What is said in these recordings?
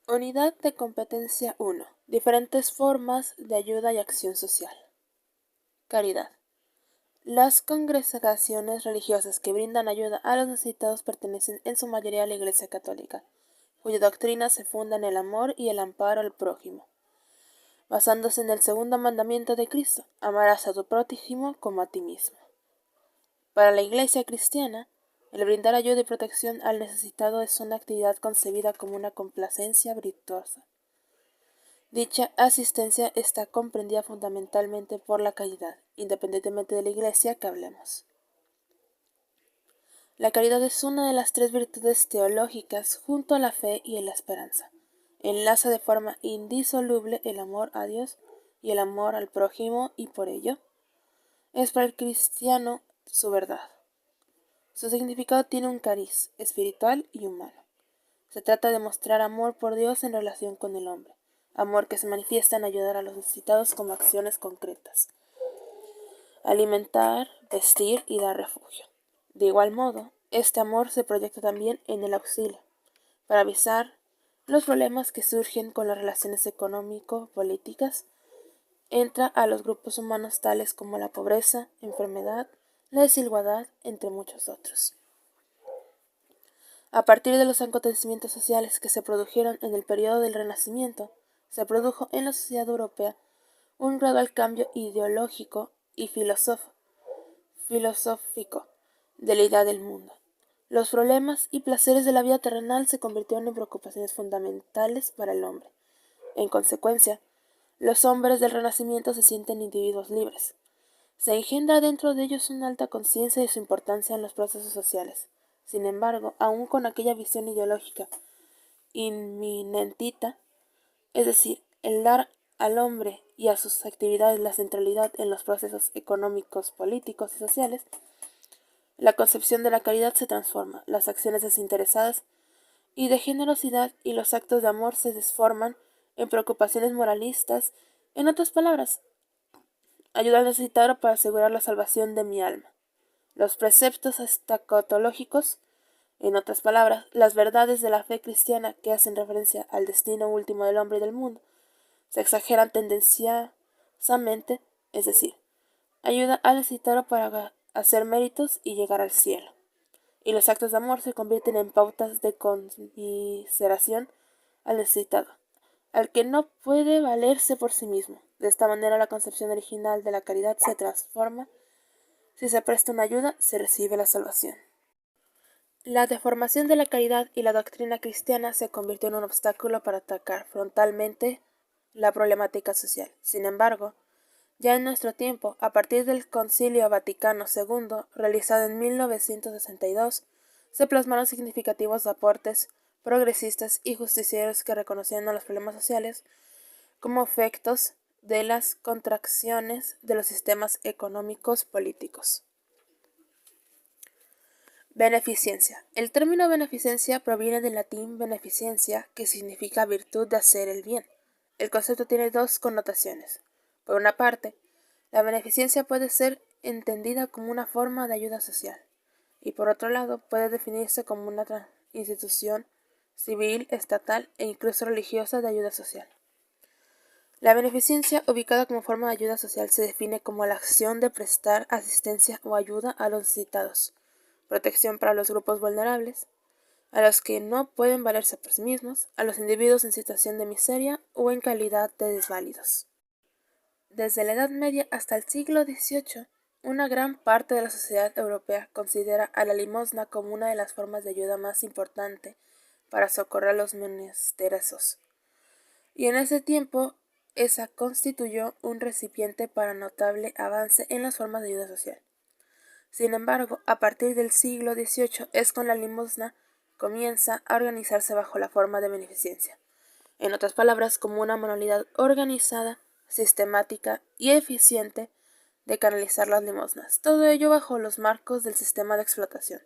Unidad de competencia 1. Diferentes formas de ayuda y acción social. Caridad. Las congregaciones religiosas que brindan ayuda a los necesitados pertenecen en su mayoría a la Iglesia Católica, cuya doctrina se funda en el amor y el amparo al prójimo, basándose en el segundo mandamiento de Cristo: amarás a tu prójimo como a ti mismo. Para la Iglesia cristiana, el brindar ayuda y protección al necesitado es una actividad concebida como una complacencia virtuosa. Dicha asistencia está comprendida fundamentalmente por la caridad, independientemente de la Iglesia que hablemos. La caridad es una de las tres virtudes teológicas junto a la fe y la esperanza. Enlaza de forma indisoluble el amor a Dios y el amor al prójimo, y por ello es para el cristiano su verdad. Su significado tiene un cariz espiritual y humano. Se trata de mostrar amor por Dios en relación con el hombre, amor que se manifiesta en ayudar a los necesitados como acciones concretas: alimentar, vestir y dar refugio. De igual modo, este amor se proyecta también en el auxilio, para avisar los problemas que surgen con las relaciones económico-políticas entre a los grupos humanos, tales como la pobreza, enfermedad, la desigualdad, entre muchos otros. A partir de los acontecimientos sociales que se produjeron en el periodo del Renacimiento, se produjo en la sociedad europea un gradual cambio ideológico y filosófico de la idea del mundo. Los problemas y placeres de la vida terrenal se convirtieron en preocupaciones fundamentales para el hombre. En consecuencia, los hombres del Renacimiento se sienten individuos libres. Se engendra dentro de ellos una alta conciencia de su importancia en los procesos sociales. Sin embargo, aun con aquella visión ideológica inminentita, es decir, el dar al hombre y a sus actividades la centralidad en los procesos económicos, políticos y sociales, la concepción de la caridad se transforma, las acciones desinteresadas y de generosidad y los actos de amor se transforman en preocupaciones moralistas. En otras palabras, ayuda al necesitado para asegurar la salvación de mi alma. Los preceptos escatológicos, en otras palabras, las verdades de la fe cristiana que hacen referencia al destino último del hombre y del mundo, se exageran tendenciosamente, es decir, ayuda al necesitado para hacer méritos y llegar al cielo. Y los actos de amor se convierten en pautas de conmiseración al necesitado, al que no puede valerse por sí mismo. De esta manera, la concepción original de la caridad se transforma. Si se presta una ayuda, se recibe la salvación. La deformación de la caridad y la doctrina cristiana se convirtió en un obstáculo para atacar frontalmente la problemática social. Sin embargo, ya en nuestro tiempo, a partir del Concilio Vaticano II, realizado en 1962, se plasmaron significativos aportes progresistas y justicieros que reconocían a los problemas sociales como efectos de las contracciones de los sistemas económicos políticos. Beneficencia. El término beneficencia proviene del latín beneficencia, que significa virtud de hacer el bien. El concepto tiene dos connotaciones. Por una parte, la beneficencia puede ser entendida como una forma de ayuda social, y por otro lado puede definirse como una institución civil, estatal e incluso religiosa de ayuda social. La beneficencia, ubicada como forma de ayuda social, se define como la acción de prestar asistencia o ayuda a los necesitados, protección para los grupos vulnerables, a los que no pueden valerse por sí mismos, a los individuos en situación de miseria o en calidad de desválidos. Desde la Edad Media hasta el siglo XVIII, una gran parte de la sociedad europea considera a la limosna como una de las formas de ayuda más importante para socorrer a los menesterosos. Y en ese tiempo, esa constituyó un recipiente para notable avance en las formas de ayuda social. Sin embargo, a partir del siglo XVIII es cuando la limosna comienza a organizarse bajo la forma de beneficencia. En otras palabras, como una modalidad organizada, sistemática y eficiente de canalizar las limosnas, todo ello bajo los marcos del sistema de explotación.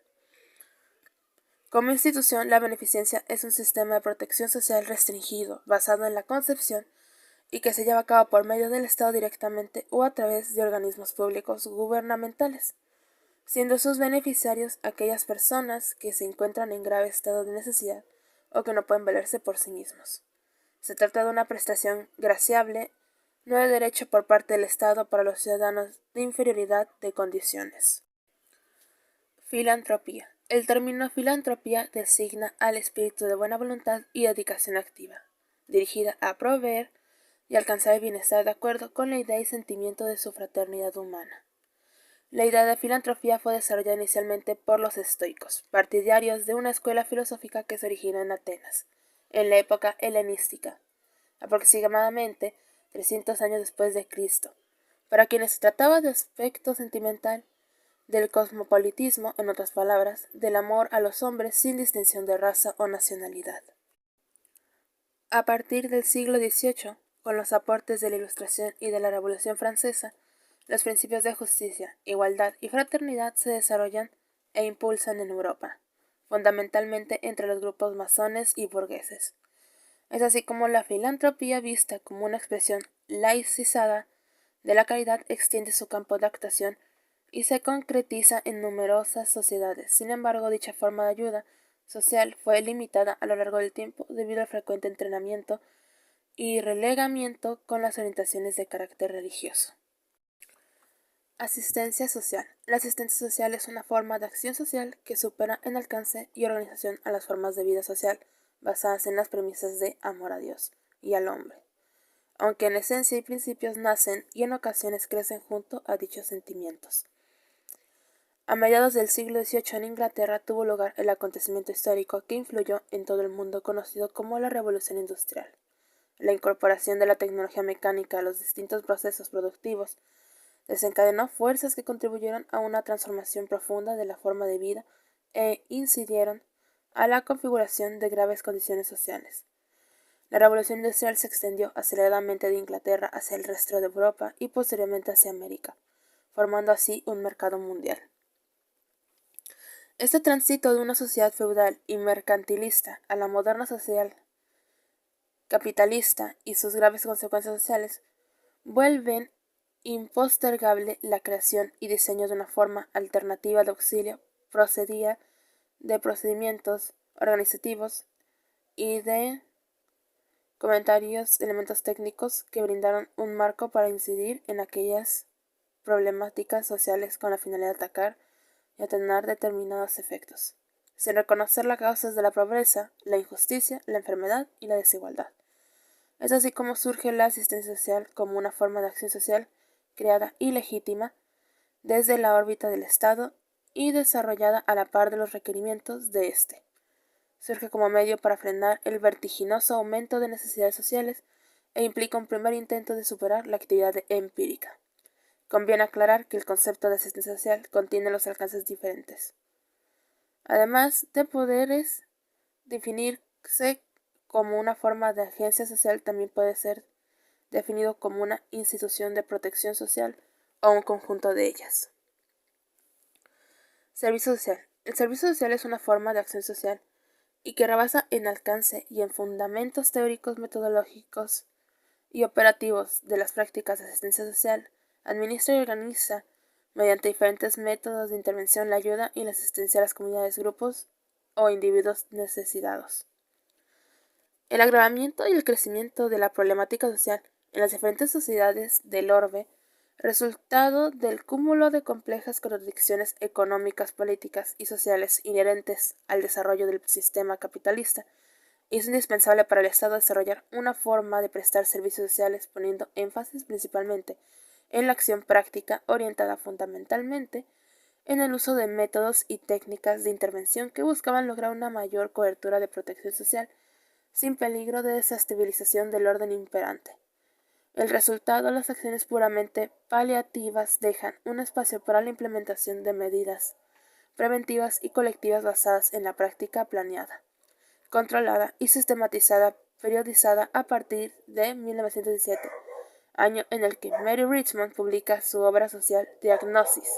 Como institución, la beneficencia es un sistema de protección social restringido, basado en la concepción y que se lleva a cabo por medio del Estado directamente o a través de organismos públicos gubernamentales, siendo sus beneficiarios aquellas personas que se encuentran en grave estado de necesidad o que no pueden valerse por sí mismos. Se trata de una prestación graciable, no de derecho por parte del Estado para los ciudadanos de inferioridad de condiciones. Filantropía. El término filantropía designa al espíritu de buena voluntad y dedicación activa, dirigida a proveer y alcanzar el bienestar de acuerdo con la idea y sentimiento de su fraternidad humana. La idea de filantropía fue desarrollada inicialmente por los estoicos, partidarios de una escuela filosófica que se originó en Atenas, en la época helenística, aproximadamente 300 años después de Cristo, para quienes se trataba de aspecto sentimental del cosmopolitismo, en otras palabras, del amor a los hombres sin distinción de raza o nacionalidad. A partir del siglo XVIII, con los aportes de la Ilustración y de la Revolución Francesa, los principios de justicia, igualdad y fraternidad se desarrollan e impulsan en Europa, fundamentalmente entre los grupos masones y burgueses. Es así como la filantropía, vista como una expresión laicizada de la caridad, extiende su campo de actuación y se concretiza en numerosas sociedades. Sin embargo, dicha forma de ayuda social fue limitada a lo largo del tiempo debido al frecuente entrenamiento y relegamiento con las orientaciones de carácter religioso. Asistencia social. La asistencia social es una forma de acción social que supera en alcance y organización a las formas de vida social basadas en las premisas de amor a Dios y al hombre, aunque en esencia y principios nacen y en ocasiones crecen junto a dichos sentimientos. A mediados del siglo XVIII en Inglaterra tuvo lugar el acontecimiento histórico que influyó en todo el mundo conocido como la Revolución Industrial. La incorporación de la tecnología mecánica a los distintos procesos productivos desencadenó fuerzas que contribuyeron a una transformación profunda de la forma de vida e incidieron a la configuración de graves condiciones sociales. La revolución industrial se extendió aceleradamente de Inglaterra hacia el resto de Europa y posteriormente hacia América, formando así un mercado mundial. Este tránsito de una sociedad feudal y mercantilista a la moderna sociedad capitalista y sus graves consecuencias sociales vuelven impostergable la creación y diseño de una forma alternativa de auxilio procedía de procedimientos organizativos y de elementos técnicos que brindaron un marco para incidir en aquellas problemáticas sociales con la finalidad de atacar y atenuar determinados efectos, sin reconocer las causas de la pobreza, la injusticia, la enfermedad y la desigualdad. Es así como surge la asistencia social como una forma de acción social creada y legítima desde la órbita del Estado y desarrollada a la par de los requerimientos de éste. Surge como medio para frenar el vertiginoso aumento de necesidades sociales e implica un primer intento de superar la actividad empírica. Conviene aclarar que el concepto de asistencia social contiene los alcances diferentes. Además de poderes definirse como una forma de agencia social, también puede ser definido como una institución de protección social o un conjunto de ellas. Servicio social. El servicio social es una forma de acción social y que rebasa en alcance y en fundamentos teóricos, metodológicos y operativos de las prácticas de asistencia social. Administra y organiza mediante diferentes métodos de intervención la ayuda y la asistencia a las comunidades, grupos o individuos necesitados. El agravamiento y el crecimiento de la problemática social en las diferentes sociedades del orbe, resultado del cúmulo de complejas contradicciones económicas, políticas y sociales inherentes al desarrollo del sistema capitalista, es indispensable para el Estado desarrollar una forma de prestar servicios sociales poniendo énfasis principalmente en la acción práctica orientada fundamentalmente en el uso de métodos y técnicas de intervención que buscaban lograr una mayor cobertura de protección social sin peligro de desestabilización del orden imperante. El resultado, las acciones puramente paliativas dejan un espacio para la implementación de medidas preventivas y colectivas basadas en la práctica planeada, controlada y sistematizada, periodizada a partir de 1917, año en el que Mary Richmond publica su obra social Diagnosis,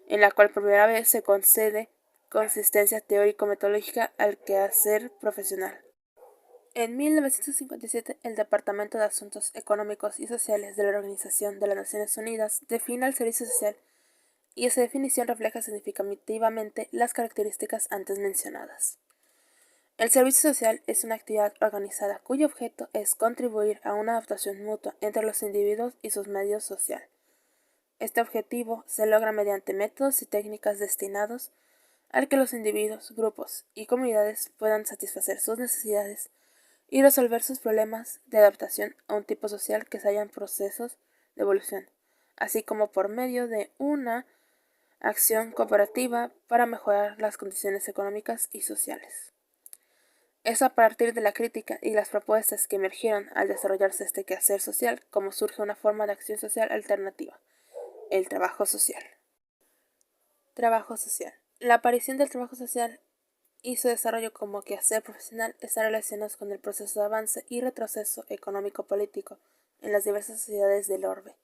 en la cual por primera vez se concede consistencia teórico-metodológica al quehacer profesional. En 1957, el Departamento de Asuntos Económicos y Sociales de la Organización de las Naciones Unidas define el servicio social y esa definición refleja significativamente las características antes mencionadas. El servicio social es una actividad organizada cuyo objeto es contribuir a una adaptación mutua entre los individuos y sus medios sociales. Este objetivo se logra mediante métodos y técnicas destinados a que los individuos, grupos y comunidades puedan satisfacer sus necesidades y resolver sus problemas de adaptación a un tipo social que se halla en procesos de evolución, así como por medio de una acción cooperativa para mejorar las condiciones económicas y sociales. Es a partir de la crítica y las propuestas que emergieron al desarrollarse este quehacer social como surge una forma de acción social alternativa, el trabajo social. Trabajo social. La aparición del trabajo social y su desarrollo como quehacer profesional están relacionados con el proceso de avance y retroceso económico-político en las diversas sociedades del orbe.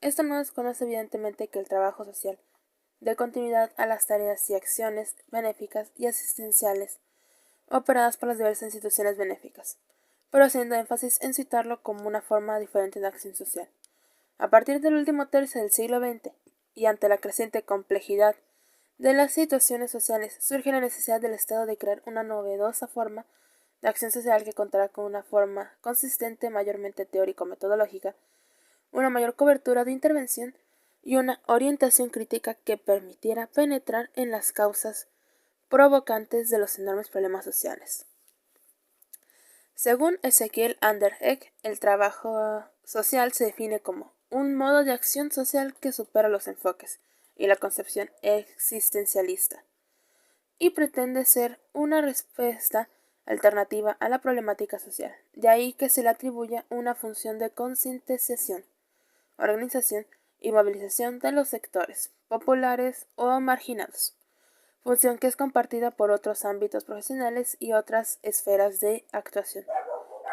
Esto no desconoce evidentemente que el trabajo social dé continuidad a las tareas y acciones benéficas y asistenciales operadas por las diversas instituciones benéficas, pero haciendo énfasis en citarlo como una forma diferente de acción social. A partir del último tercio del siglo XX, y ante la creciente complejidad de las situaciones sociales, surge la necesidad del Estado de crear una novedosa forma de acción social que contará con una forma consistente, mayormente teórico-metodológica, una mayor cobertura de intervención y una orientación crítica que permitiera penetrar en las causas provocantes de los enormes problemas sociales. Según Ezequiel Anderegg, el trabajo social se define como un modo de acción social que supera los enfoques y la concepción existencialista y pretende ser una respuesta alternativa a la problemática social, de ahí que se le atribuya una función de concientización, organización y movilización de los sectores populares o marginados, función que es compartida por otros ámbitos profesionales y otras esferas de actuación.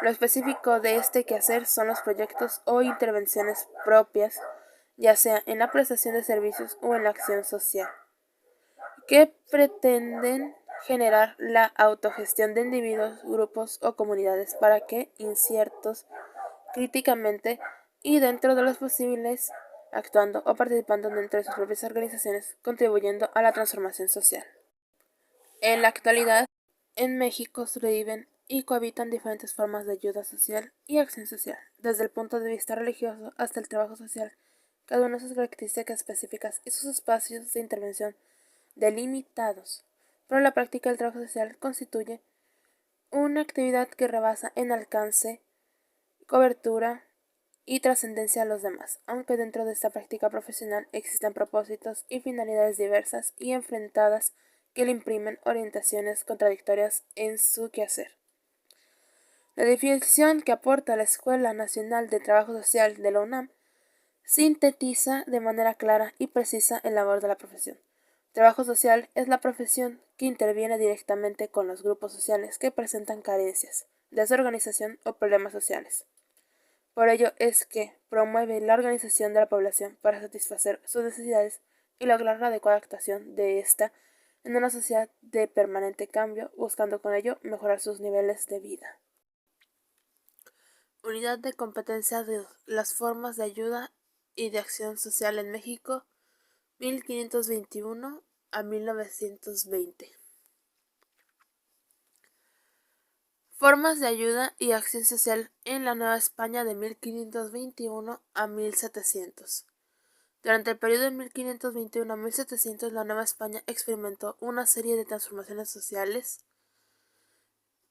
Lo específico de este quehacer son los proyectos o intervenciones propias, ya sea en la prestación de servicios o en la acción social, que pretenden generar la autogestión de individuos, grupos o comunidades para que, inciertos críticamente y dentro de los posibles, actuando o participando dentro de sus propias organizaciones, contribuyendo a la transformación social. En la actualidad, en México sobreviven y cohabitan diferentes formas de ayuda social y acción social, desde el punto de vista religioso hasta el trabajo social, cada una de sus características específicas y sus espacios de intervención delimitados. Pero la práctica del trabajo social constituye una actividad que rebasa en alcance, cobertura y trascendencia a los demás, aunque dentro de esta práctica profesional existen propósitos y finalidades diversas y enfrentadas que le imprimen orientaciones contradictorias en su quehacer. La definición que aporta la Escuela Nacional de Trabajo Social de la UNAM sintetiza de manera clara y precisa el labor de la profesión. Trabajo social es la profesión que interviene directamente con los grupos sociales que presentan carencias, desorganización o problemas sociales. Por ello es que promueve la organización de la población para satisfacer sus necesidades y lograr la adecuada actuación de ésta en una sociedad de permanente cambio, buscando con ello mejorar sus niveles de vida. Unidad de competencia de las formas de ayuda y de acción social en México, 1521 a 1920. Formas de ayuda y acción social en la Nueva España de 1521 a 1700. Durante el periodo de 1521 a 1700, la Nueva España experimentó una serie de transformaciones sociales,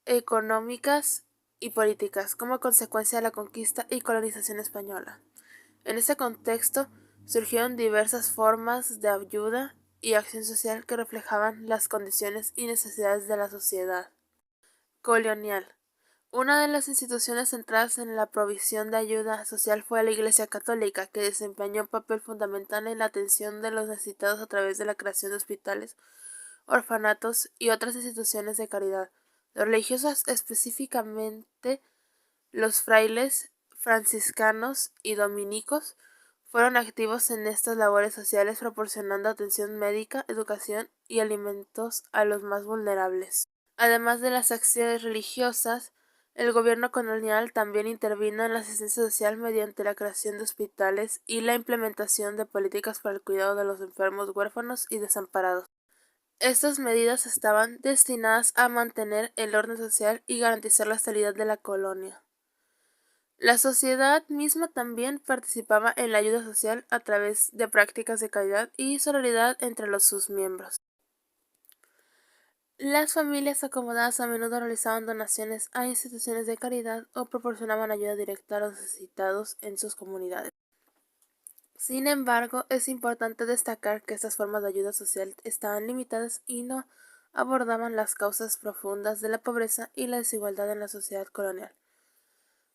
económicas y políticas como consecuencia de la conquista y colonización española. En este contexto surgieron diversas formas de ayuda y acción social que reflejaban las condiciones y necesidades de la sociedad colonial. Una de las instituciones centradas en la provisión de ayuda social fue la Iglesia Católica, que desempeñó un papel fundamental en la atención de los necesitados a través de la creación de hospitales, orfanatos y otras instituciones de caridad. Los religiosos, específicamente los frailes franciscanos y dominicos, fueron activos en estas labores sociales proporcionando atención médica, educación y alimentos a los más vulnerables. Además de las acciones religiosas, el gobierno colonial también intervino en la asistencia social mediante la creación de hospitales y la implementación de políticas para el cuidado de los enfermos, huérfanos y desamparados. Estas medidas estaban destinadas a mantener el orden social y garantizar la estabilidad de la colonia. La sociedad misma también participaba en la ayuda social a través de prácticas de caridad y solidaridad entre sus miembros. Las familias acomodadas a menudo realizaban donaciones a instituciones de caridad o proporcionaban ayuda directa a los necesitados en sus comunidades. Sin embargo, es importante destacar que estas formas de ayuda social estaban limitadas y no abordaban las causas profundas de la pobreza y la desigualdad en la sociedad colonial.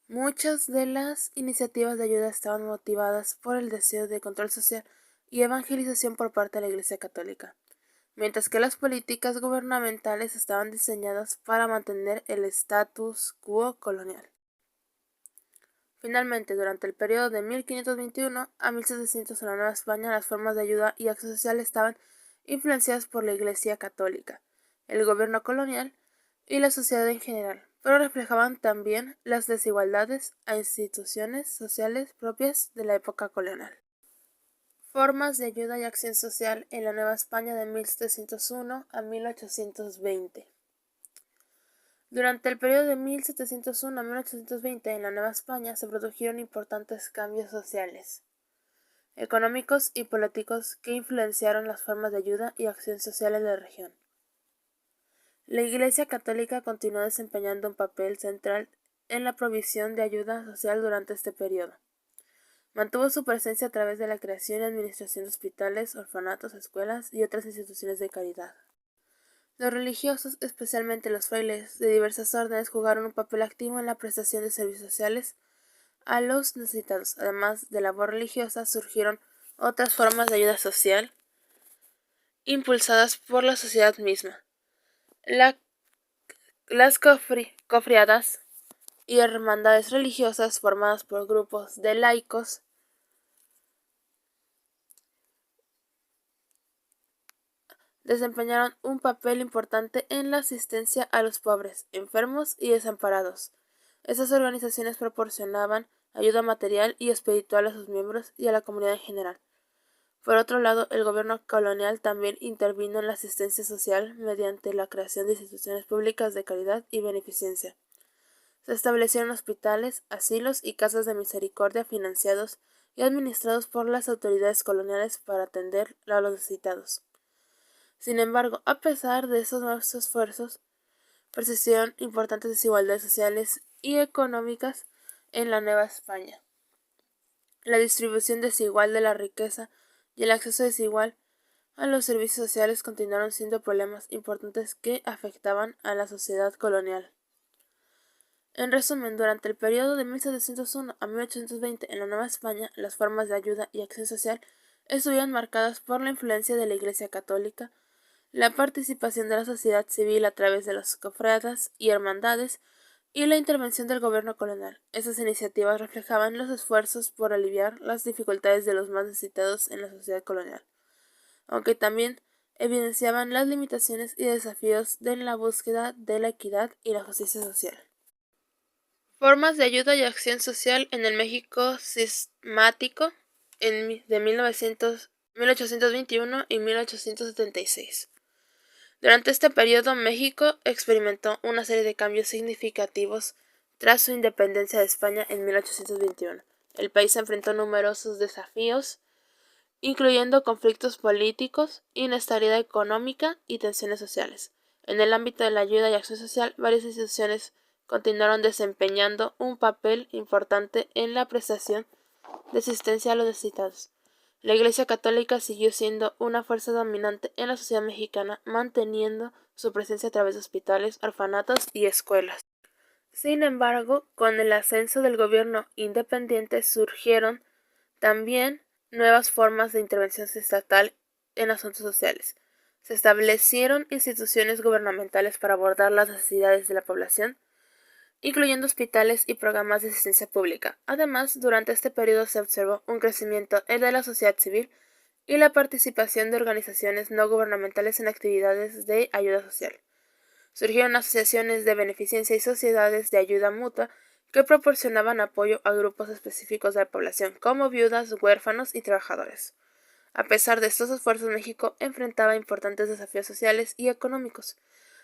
Muchas de las iniciativas de ayuda estaban motivadas por el deseo de control social y evangelización por parte de la Iglesia Católica, mientras que las políticas gubernamentales estaban diseñadas para mantener el status quo colonial. Finalmente, durante el periodo de 1521 a 1700 en la Nueva España, las formas de ayuda y acción social estaban influenciadas por la Iglesia Católica, el gobierno colonial y la sociedad en general, pero reflejaban también las desigualdades a instituciones sociales propias de la época colonial. Formas de ayuda y acción social en la Nueva España de 1701 a 1820. Durante el periodo de 1701 a 1820 en la Nueva España se produjeron importantes cambios sociales, económicos y políticos que influenciaron las formas de ayuda y acción social en la región. La Iglesia Católica continuó desempeñando un papel central en la provisión de ayuda social durante este periodo. Mantuvo su presencia a través de la creación y administración de hospitales, orfanatos, escuelas y otras instituciones de caridad. Los religiosos, especialmente los frailes de diversas órdenes, jugaron un papel activo en la prestación de servicios sociales a los necesitados. Además de labor religiosa, surgieron otras formas de ayuda social impulsadas por la sociedad misma. Las cofradías y hermandades religiosas formadas por grupos de laicos desempeñaron un papel importante en la asistencia a los pobres, enfermos y desamparados. Estas organizaciones proporcionaban ayuda material y espiritual a sus miembros y a la comunidad en general. Por otro lado, el gobierno colonial también intervino en la asistencia social mediante la creación de instituciones públicas de caridad y beneficencia. Se establecieron hospitales, asilos y casas de misericordia financiados y administrados por las autoridades coloniales para atender a los necesitados. Sin embargo, a pesar de esos nuevos esfuerzos, persistieron importantes desigualdades sociales y económicas en la Nueva España. La distribución desigual de la riqueza y el acceso desigual a los servicios sociales continuaron siendo problemas importantes que afectaban a la sociedad colonial. En resumen, durante el periodo de 1701 a 1820 en la Nueva España, las formas de ayuda y acción social estuvieron marcadas por la influencia de la Iglesia Católica, la participación de la sociedad civil a través de las cofradías y hermandades y la intervención del gobierno colonial. Estas iniciativas reflejaban los esfuerzos por aliviar las dificultades de los más necesitados en la sociedad colonial, aunque también evidenciaban las limitaciones y desafíos de la búsqueda de la equidad y la justicia social. Formas de ayuda y acción social en el México sistemático de 1821 y 1876. Durante este periodo, México experimentó una serie de cambios significativos tras su independencia de España en 1821. El país enfrentó numerosos desafíos, incluyendo conflictos políticos, inestabilidad económica y tensiones sociales. En el ámbito de la ayuda y acción social, varias instituciones continuaron desempeñando un papel importante en la prestación de asistencia a los necesitados. La Iglesia Católica siguió siendo una fuerza dominante en la sociedad mexicana, manteniendo su presencia a través de hospitales, orfanatos y escuelas. Sin embargo, con el ascenso del gobierno independiente surgieron también nuevas formas de intervención estatal en asuntos sociales. Se establecieron instituciones gubernamentales para abordar las necesidades de la población, incluyendo hospitales y programas de asistencia pública. Además, durante este periodo se observó un crecimiento en la sociedad civil y la participación de organizaciones no gubernamentales en actividades de ayuda social. Surgieron asociaciones de beneficencia y sociedades de ayuda mutua que proporcionaban apoyo a grupos específicos de la población, como viudas, huérfanos y trabajadores. A pesar de estos esfuerzos, México enfrentaba importantes desafíos sociales y económicos.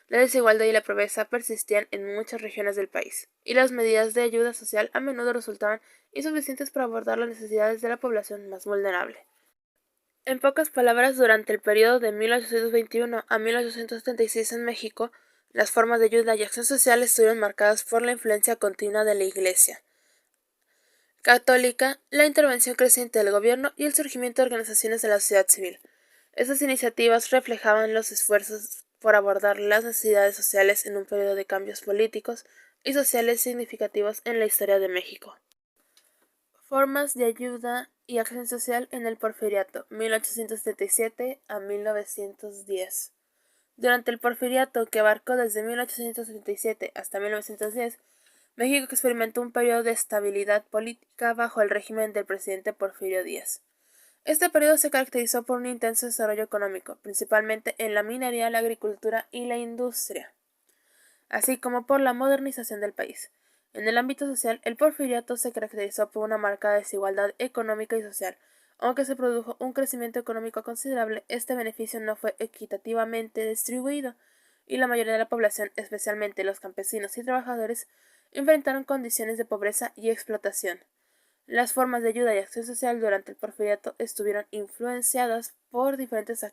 La desigualdad y la pobreza persistían en muchas regiones del país, y las medidas de ayuda social a menudo resultaban insuficientes para abordar las necesidades de la población más vulnerable. En pocas palabras, durante el periodo de 1821 a 1876 en México, las formas de ayuda y acción social estuvieron marcadas por la influencia continua de la Iglesia católica, la intervención creciente del gobierno y el surgimiento de organizaciones de la sociedad civil. Estas iniciativas reflejaban los esfuerzos por abordar las necesidades sociales en un periodo de cambios políticos y sociales significativos en la historia de México. Formas de ayuda y acción social en el Porfiriato, 1877 a 1910. Durante el Porfiriato, que abarcó desde 1877 hasta 1910, México experimentó un periodo de estabilidad política bajo el régimen del presidente Porfirio Díaz. Este periodo se caracterizó por un intenso desarrollo económico, principalmente en la minería, la agricultura y la industria, así como por la modernización del país. En el ámbito social, el porfiriato se caracterizó por una marcada desigualdad económica y social. Aunque se produjo un crecimiento económico considerable, este beneficio no fue equitativamente distribuido, y la mayoría de la población, especialmente los campesinos y trabajadores, enfrentaron condiciones de pobreza y explotación. Las formas de ayuda y acción social durante el porfiriato estuvieron influenciadas por diferentes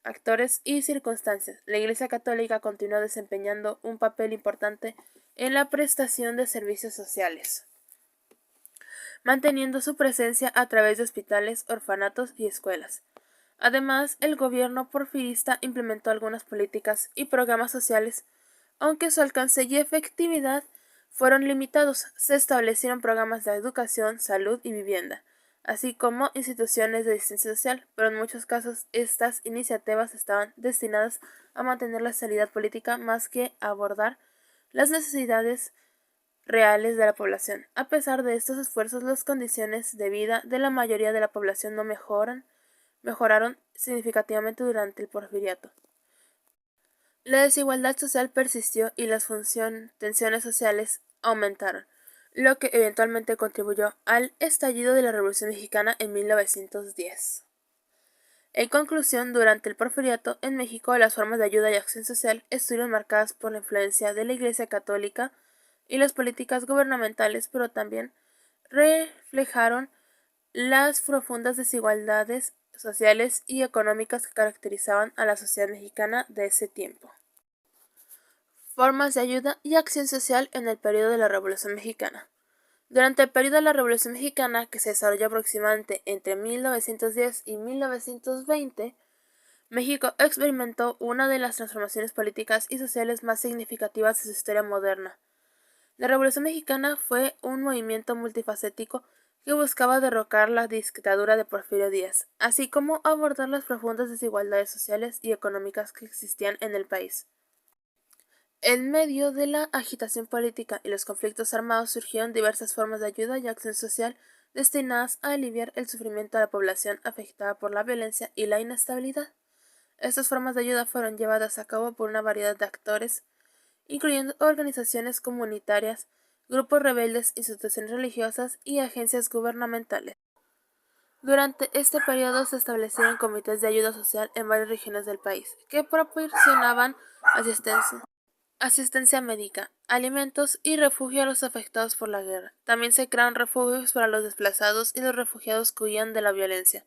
actores y circunstancias. La Iglesia Católica continuó desempeñando un papel importante en la prestación de servicios sociales, manteniendo su presencia a través de hospitales, orfanatos y escuelas. Además, el gobierno porfirista implementó algunas políticas y programas sociales, aunque su alcance y efectividad fueron limitados. Se establecieron programas de educación, salud y vivienda, así como instituciones de asistencia social, pero en muchos casos estas iniciativas estaban destinadas a mantener la estabilidad política más que a abordar las necesidades reales de la población. A pesar de estos esfuerzos, las condiciones de vida de la mayoría de la población no mejoraron significativamente durante el porfiriato. La desigualdad social persistió y las tensiones sociales aumentaron, lo que eventualmente contribuyó al estallido de la Revolución Mexicana en 1910. En conclusión, durante el porfiriato en México, las formas de ayuda y acción social estuvieron marcadas por la influencia de la Iglesia Católica y las políticas gubernamentales, pero también reflejaron las profundas desigualdades sociales y económicas que caracterizaban a la sociedad mexicana de ese tiempo. Formas de ayuda y acción social en el periodo de la Revolución Mexicana. Durante el periodo de la Revolución Mexicana, que se desarrolló aproximadamente entre 1910 y 1920, México experimentó una de las transformaciones políticas y sociales más significativas de su historia moderna. La Revolución Mexicana fue un movimiento multifacético que buscaba derrocar la dictadura de Porfirio Díaz, así como abordar las profundas desigualdades sociales y económicas que existían en el país. En medio de la agitación política y los conflictos armados surgieron diversas formas de ayuda y acción social destinadas a aliviar el sufrimiento de la población afectada por la violencia y la inestabilidad. Estas formas de ayuda fueron llevadas a cabo por una variedad de actores, incluyendo organizaciones comunitarias, grupos rebeldes, instituciones religiosas y agencias gubernamentales. Durante este periodo se establecieron comités de ayuda social en varias regiones del país, que proporcionaban asistencia médica, alimentos y refugio a los afectados por la guerra. También se crearon refugios para los desplazados y los refugiados que huían de la violencia,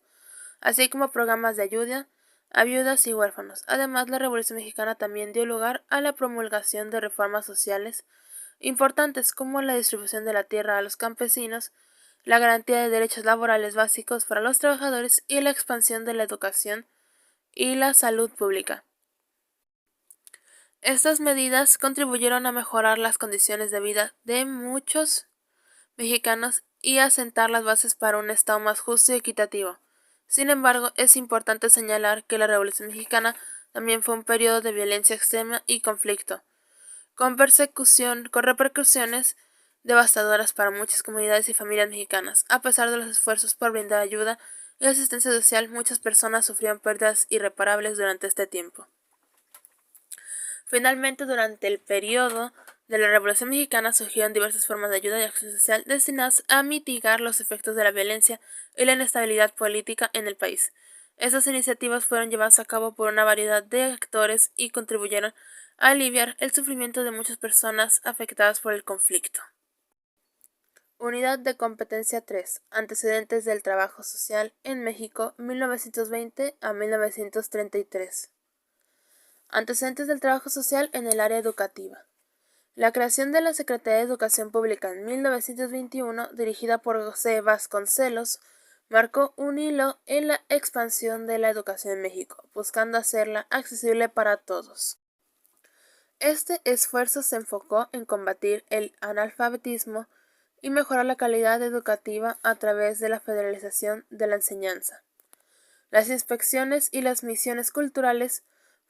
así como programas de ayuda a viudas y huérfanos. Además, la Revolución Mexicana también dio lugar a la promulgación de reformas sociales importantes como la distribución de la tierra a los campesinos, la garantía de derechos laborales básicos para los trabajadores y la expansión de la educación y la salud pública. Estas medidas contribuyeron a mejorar las condiciones de vida de muchos mexicanos y a sentar las bases para un Estado más justo y equitativo. Sin embargo, es importante señalar que la Revolución Mexicana también fue un periodo de violencia extrema y conflicto, con repercusiones devastadoras para muchas comunidades y familias mexicanas. A pesar de los esfuerzos por brindar ayuda y asistencia social, muchas personas sufrieron pérdidas irreparables durante este tiempo. Finalmente, durante el periodo de la Revolución Mexicana surgieron diversas formas de ayuda y acción social destinadas a mitigar los efectos de la violencia y la inestabilidad política en el país. Estas iniciativas fueron llevadas a cabo por una variedad de actores y contribuyeron a aliviar el sufrimiento de muchas personas afectadas por el conflicto. Unidad de competencia 3. Antecedentes del trabajo social en México 1920 a 1933. Antecedentes del trabajo social en el área educativa. La creación de la Secretaría de Educación Pública en 1921, dirigida por José Vasconcelos, marcó un hilo en la expansión de la educación en México, buscando hacerla accesible para todos. Este esfuerzo se enfocó en combatir el analfabetismo y mejorar la calidad educativa a través de la federalización de la enseñanza. Las inspecciones y las misiones culturales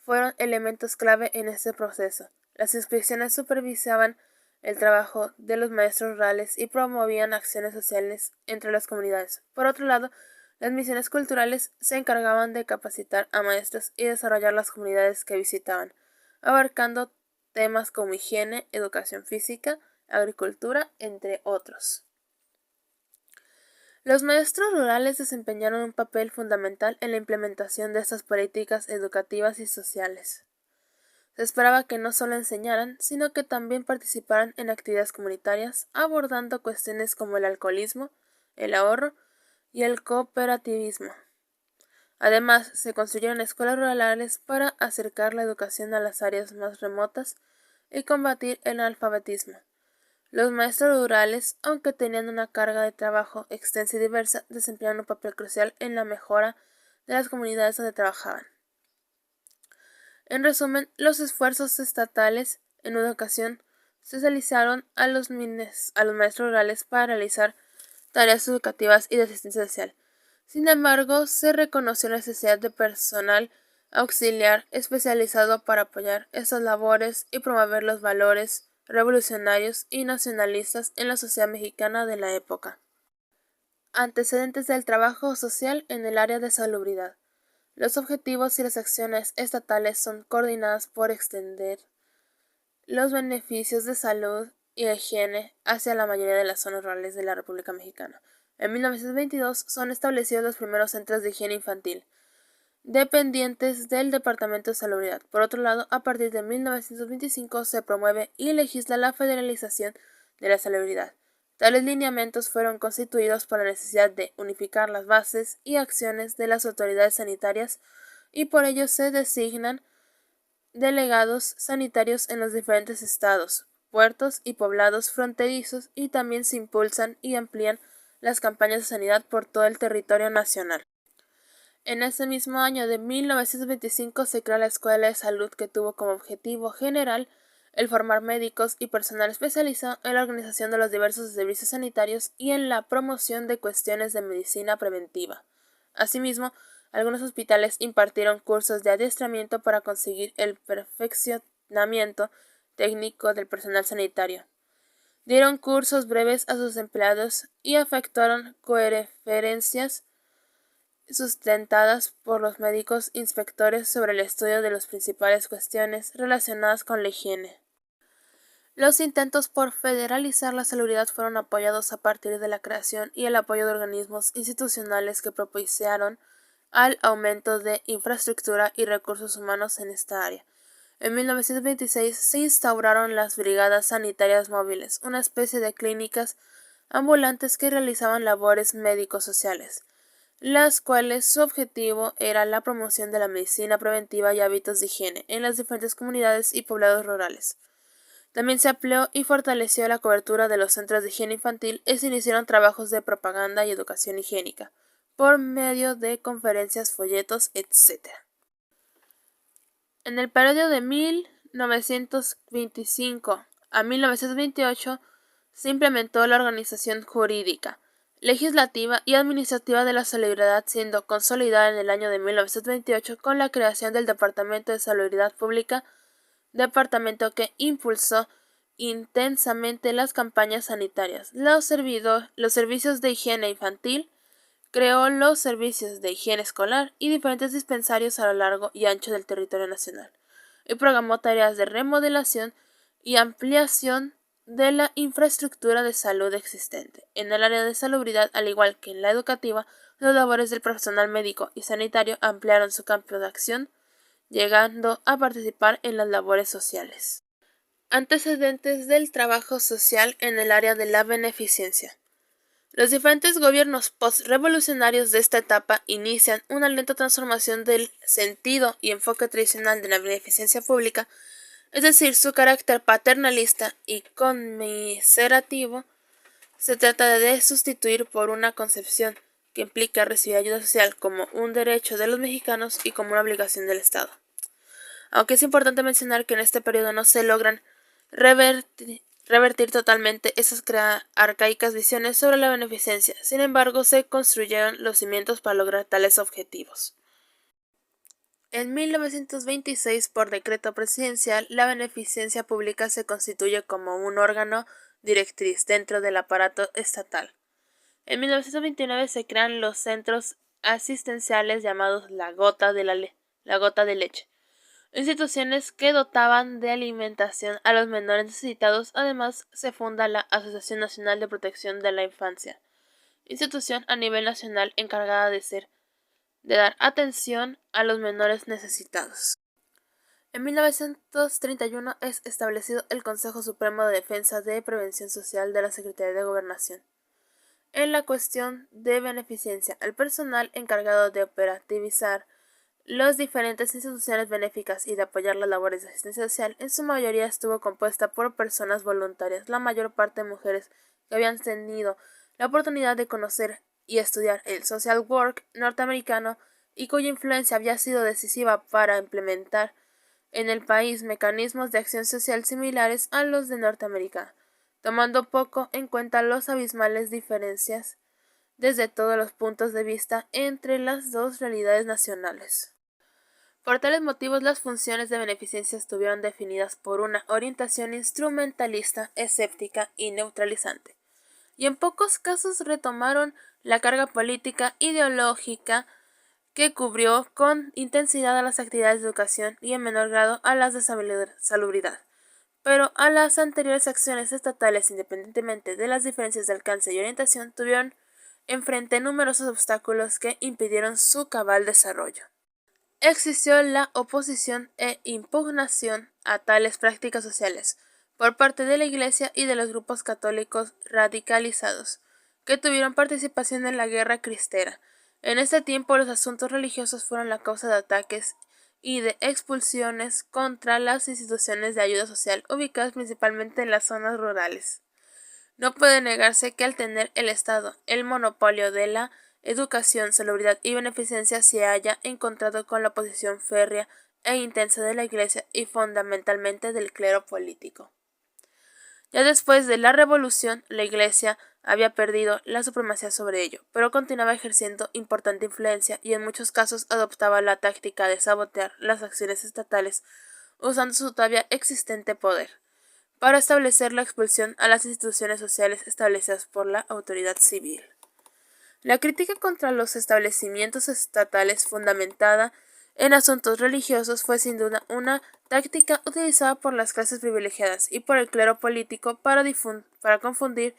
fueron elementos clave en este proceso. Las inspecciones supervisaban el trabajo de los maestros rurales y promovían acciones sociales entre las comunidades. Por otro lado, las misiones culturales se encargaban de capacitar a maestros y desarrollar las comunidades que visitaban, abarcando temas como higiene, educación física, agricultura, entre otros. Los maestros rurales desempeñaron un papel fundamental en la implementación de estas políticas educativas y sociales. Se esperaba que no solo enseñaran, sino que también participaran en actividades comunitarias, abordando cuestiones como el alcoholismo, el ahorro y el cooperativismo. Además, se construyeron escuelas rurales para acercar la educación a las áreas más remotas y combatir el analfabetismo. Los maestros rurales, aunque tenían una carga de trabajo extensa y diversa, desempeñaron un papel crucial en la mejora de las comunidades donde trabajaban. En resumen, los esfuerzos estatales en educación socializaron a los maestros rurales para realizar tareas educativas y de asistencia social. Sin embargo, se reconoció la necesidad de personal auxiliar especializado para apoyar estas labores y promover los valores revolucionarios y nacionalistas en la sociedad mexicana de la época. Antecedentes del trabajo social en el área de salubridad. Los objetivos y las acciones estatales son coordinadas por extender los beneficios de salud y higiene hacia la mayoría de las zonas rurales de la República Mexicana. En 1922 son establecidos los primeros centros de higiene infantil, dependientes del Departamento de Salubridad. Por otro lado, a partir de 1925 se promueve y legisla la federalización de la salubridad. Tales lineamientos fueron constituidos por la necesidad de unificar las bases y acciones de las autoridades sanitarias y por ello se designan delegados sanitarios en los diferentes estados, puertos y poblados fronterizos y también se impulsan y amplían las campañas de sanidad por todo el territorio nacional. En ese mismo año de 1925 se creó la Escuela de Salud que tuvo como objetivo general el formar médicos y personal especializado en la organización de los diversos servicios sanitarios y en la promoción de cuestiones de medicina preventiva. Asimismo, algunos hospitales impartieron cursos de adiestramiento para conseguir el perfeccionamiento técnico del personal sanitario. Dieron cursos breves a sus empleados y efectuaron conferencias sustentadas por los médicos inspectores sobre el estudio de las principales cuestiones relacionadas con la higiene. Los intentos por federalizar la salubridad fueron apoyados a partir de la creación y el apoyo de organismos institucionales que propiciaron al aumento de infraestructura y recursos humanos en esta área. En 1926 se instauraron las brigadas sanitarias móviles, una especie de clínicas ambulantes que realizaban labores médico-sociales, las cuales su objetivo era la promoción de la medicina preventiva y hábitos de higiene en las diferentes comunidades y poblados rurales. También se amplió y fortaleció la cobertura de los centros de higiene infantil y se iniciaron trabajos de propaganda y educación higiénica, por medio de conferencias, folletos, etc. En el periodo de 1925 a 1928 se implementó la organización jurídica, legislativa y administrativa de la salubridad, siendo consolidada en el año de 1928 con la creación del Departamento de Salubridad Pública, departamento que impulsó intensamente las campañas sanitarias, los servicios de higiene infantil, creó los servicios de higiene escolar y diferentes dispensarios a lo largo y ancho del territorio nacional, y programó tareas de remodelación y ampliación de la infraestructura de salud existente. En el área de salubridad, al igual que en la educativa, las labores del personal médico y sanitario ampliaron su campo de acción, llegando a participar en las labores sociales. Antecedentes del trabajo social en el área de la beneficencia. Los diferentes gobiernos post-revolucionarios de esta etapa inician una lenta transformación del sentido y enfoque tradicional de la beneficencia pública, es decir, su carácter paternalista y conmiserativo. Se trata de sustituir por una concepción que implica recibir ayuda social como un derecho de los mexicanos y como una obligación del Estado. Aunque es importante mencionar que en este periodo no se logran revertir totalmente esas arcaicas visiones sobre la beneficencia. Sin embargo, se construyeron los cimientos para lograr tales objetivos. En 1926, por decreto presidencial, la beneficencia pública se constituye como un órgano directriz dentro del aparato estatal. En 1929 se crean los centros asistenciales llamados la gota de leche, instituciones que dotaban de alimentación a los menores necesitados. Además, se funda la Asociación Nacional de Protección de la Infancia, institución a nivel nacional encargada de dar atención a los menores necesitados. En 1931 es establecido el Consejo Supremo de Defensa de Prevención Social de la Secretaría de Gobernación. En la cuestión de beneficencia, el personal encargado de operativizar las diferentes instituciones benéficas y de apoyar las labores de asistencia social, en su mayoría estuvo compuesta por personas voluntarias, la mayor parte mujeres que habían tenido la oportunidad de conocer y estudiar el social work norteamericano y cuya influencia había sido decisiva para implementar en el país mecanismos de acción social similares a los de Norteamérica, tomando poco en cuenta las abismales diferencias desde todos los puntos de vista entre las dos realidades nacionales. Por tales motivos, las funciones de beneficencia estuvieron definidas por una orientación instrumentalista, escéptica y neutralizante, y en pocos casos retomaron la carga política ideológica que cubrió con intensidad a las actividades de educación y en menor grado a las de salubridad. Pero a las anteriores acciones estatales, independientemente de las diferencias de alcance y orientación, tuvieron enfrente numerosos obstáculos que impidieron su cabal desarrollo. Existió la oposición e impugnación a tales prácticas sociales por parte de la Iglesia y de los grupos católicos radicalizados, que tuvieron participación en la Guerra Cristera. En este tiempo los asuntos religiosos fueron la causa de ataques y de expulsiones contra las instituciones de ayuda social ubicadas principalmente en las zonas rurales. No puede negarse que al tener el Estado el monopolio de la educación, salubridad y beneficencia, se haya encontrado con la oposición férrea e intensa de la Iglesia y fundamentalmente del clero político. Ya después de la Revolución, la Iglesia había perdido la supremacía sobre ello, pero continuaba ejerciendo importante influencia y en muchos casos adoptaba la táctica de sabotear las acciones estatales usando su todavía existente poder para establecer la expulsión a las instituciones sociales establecidas por la autoridad civil. La crítica contra los establecimientos estatales fundamentada en asuntos religiosos fue sin duda una táctica utilizada por las clases privilegiadas y por el clero político para confundir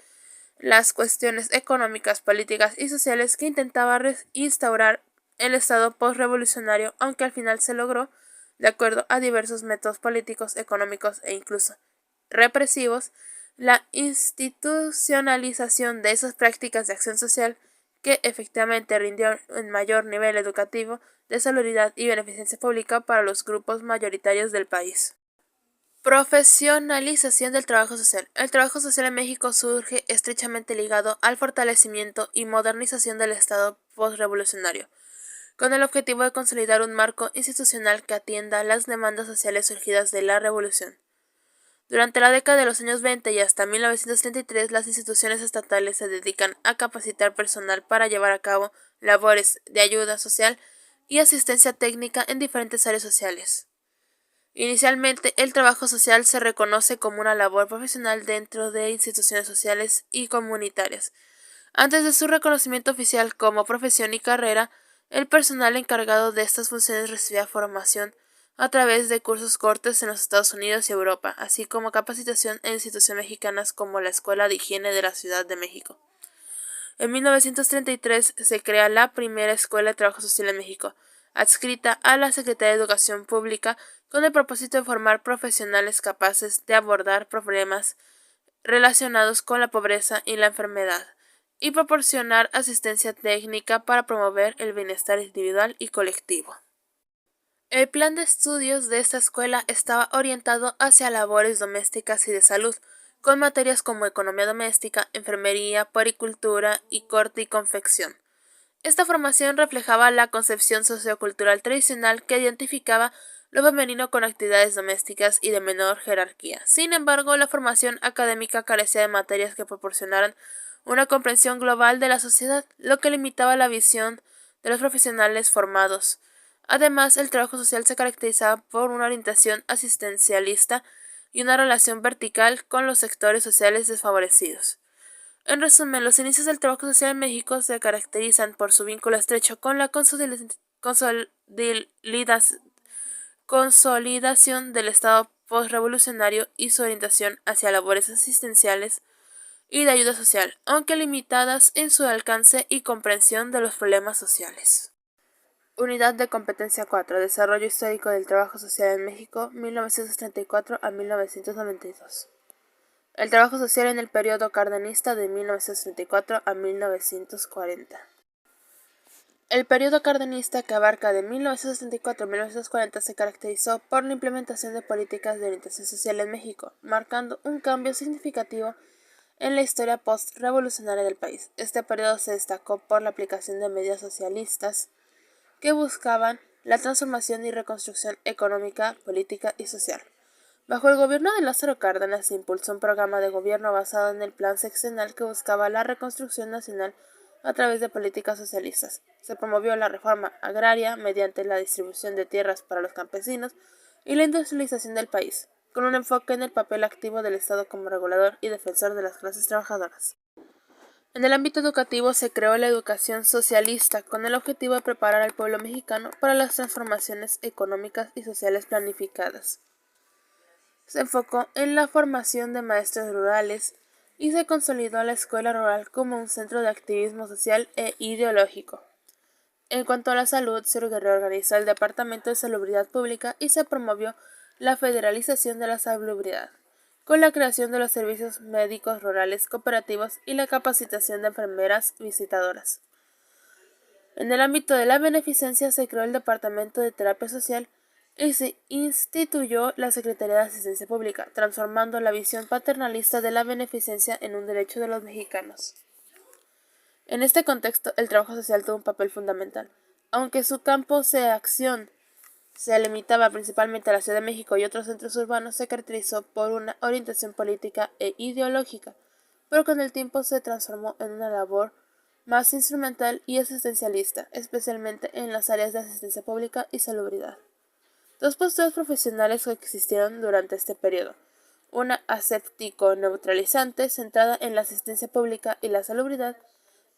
las cuestiones económicas, políticas y sociales que intentaba instaurar el Estado postrevolucionario, aunque al final se logró, de acuerdo a diversos métodos políticos, económicos e incluso represivos, la institucionalización de esas prácticas de acción social que efectivamente rindió un mayor nivel educativo, de salubridad y beneficencia pública para los grupos mayoritarios del país. Profesionalización del trabajo social. El trabajo social en México surge estrechamente ligado al fortalecimiento y modernización del Estado postrevolucionario, con el objetivo de consolidar un marco institucional que atienda las demandas sociales surgidas de la Revolución. Durante la década de los años 20 y hasta 1933, las instituciones estatales se dedican a capacitar personal para llevar a cabo labores de ayuda social y asistencia técnica en diferentes áreas sociales. Inicialmente, el trabajo social se reconoce como una labor profesional dentro de instituciones sociales y comunitarias. Antes de su reconocimiento oficial como profesión y carrera, el personal encargado de estas funciones recibía formación a través de cursos cortos en los Estados Unidos y Europa, así como capacitación en instituciones mexicanas como la Escuela de Higiene de la Ciudad de México. En 1933 se crea la primera Escuela de Trabajo Social en México, adscrita a la Secretaría de Educación Pública con el propósito de formar profesionales capaces de abordar problemas relacionados con la pobreza y la enfermedad, y proporcionar asistencia técnica para promover el bienestar individual y colectivo. El plan de estudios de esta escuela estaba orientado hacia labores domésticas y de salud, con materias como economía doméstica, enfermería, puericultura y corte y confección. Esta formación reflejaba la concepción sociocultural tradicional que identificaba lo femenino con actividades domésticas y de menor jerarquía. Sin embargo, la formación académica carecía de materias que proporcionaran una comprensión global de la sociedad, lo que limitaba la visión de los profesionales formados. Además, el trabajo social se caracterizaba por una orientación asistencialista y una relación vertical con los sectores sociales desfavorecidos. En resumen, los inicios del trabajo social en México se caracterizan por su vínculo estrecho con la consolidación del Estado postrevolucionario y su orientación hacia labores asistenciales y de ayuda social, aunque limitadas en su alcance y comprensión de los problemas sociales. Unidad de Competencia 4. Desarrollo histórico del trabajo social en México, 1934 a 1992. El trabajo social en el periodo cardenista de 1934 a 1940. El periodo cardenista, que abarca de 1964 a 1940, se caracterizó por la implementación de políticas de orientación social en México, marcando un cambio significativo en la historia post-revolucionaria del país. Este periodo se destacó por la aplicación de medidas socialistas que buscaban la transformación y reconstrucción económica, política y social. Bajo el gobierno de Lázaro Cárdenas se impulsó un programa de gobierno basado en el Plan Sexenal que buscaba la reconstrucción nacional a través de políticas socialistas. Se promovió la reforma agraria mediante la distribución de tierras para los campesinos y la industrialización del país, con un enfoque en el papel activo del Estado como regulador y defensor de las clases trabajadoras. En el ámbito educativo se creó la educación socialista con el objetivo de preparar al pueblo mexicano para las transformaciones económicas y sociales planificadas. Se enfocó en la formación de maestros rurales y se consolidó la escuela rural como un centro de activismo social e ideológico. En cuanto a la salud, se reorganizó el Departamento de Salubridad Pública y se promovió la federalización de la salubridad, con la creación de los servicios médicos rurales cooperativos y la capacitación de enfermeras visitadoras. En el ámbito de la beneficencia se creó el Departamento de Terapia Social y se instituyó la Secretaría de Asistencia Pública, transformando la visión paternalista de la beneficencia en un derecho de los mexicanos. En este contexto, el trabajo social tuvo un papel fundamental. Aunque su campo de acción se limitaba principalmente a la Ciudad de México y otros centros urbanos, se caracterizó por una orientación política e ideológica, pero con el tiempo se transformó en una labor más instrumental y asistencialista, especialmente en las áreas de asistencia pública y salubridad. Dos posturas profesionales coexistieron durante este periodo: una aséptico-neutralizante, centrada en la asistencia pública y la salubridad,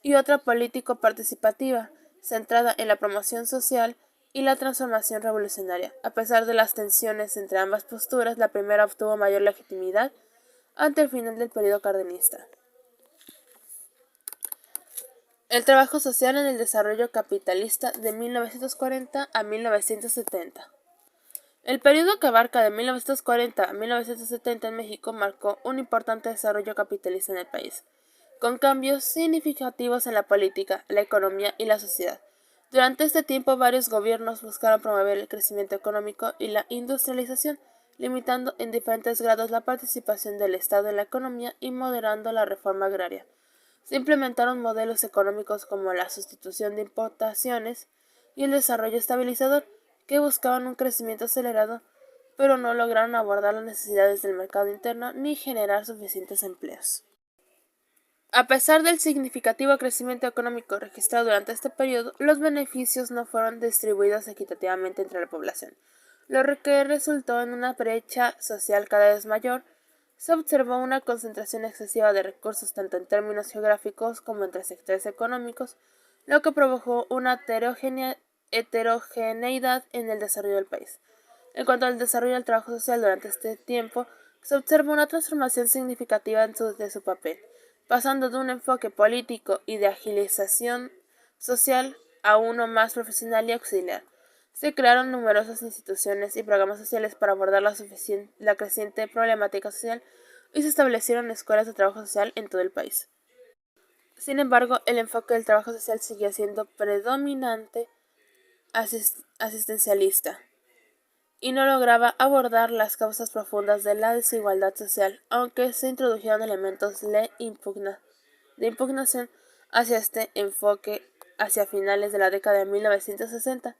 y otra político-participativa, centrada en la promoción social y la transformación revolucionaria. A pesar de las tensiones entre ambas posturas, la primera obtuvo mayor legitimidad ante el final del periodo cardenista. El trabajo social en el desarrollo capitalista de 1940 a 1970. El periodo que abarca de 1940 a 1970 en México marcó un importante desarrollo capitalista en el país, con cambios significativos en la política, la economía y la sociedad. Durante este tiempo, varios gobiernos buscaron promover el crecimiento económico y la industrialización, limitando en diferentes grados la participación del Estado en la economía y moderando la reforma agraria. Se implementaron modelos económicos como la sustitución de importaciones y el desarrollo estabilizador, que buscaban un crecimiento acelerado, pero no lograron abordar las necesidades del mercado interno ni generar suficientes empleos. A pesar del significativo crecimiento económico registrado durante este periodo, los beneficios no fueron distribuidos equitativamente entre la población, lo que resultó en una brecha social cada vez mayor. Se observó una concentración excesiva de recursos tanto en términos geográficos como entre sectores económicos, lo que provocó una heterogeneidad en el desarrollo del país. En cuanto al desarrollo del trabajo social durante este tiempo, se observa una transformación significativa de su papel, pasando de un enfoque político y de agilización social a uno más profesional y auxiliar. Se crearon numerosas instituciones y programas sociales para abordar la creciente problemática social y se establecieron escuelas de trabajo social en todo el país. Sin embargo, el enfoque del trabajo social seguía siendo predominante asistencialista y no lograba abordar las causas profundas de la desigualdad social, aunque se introdujeron elementos de impugnación hacia este enfoque hacia finales de la década de 1960,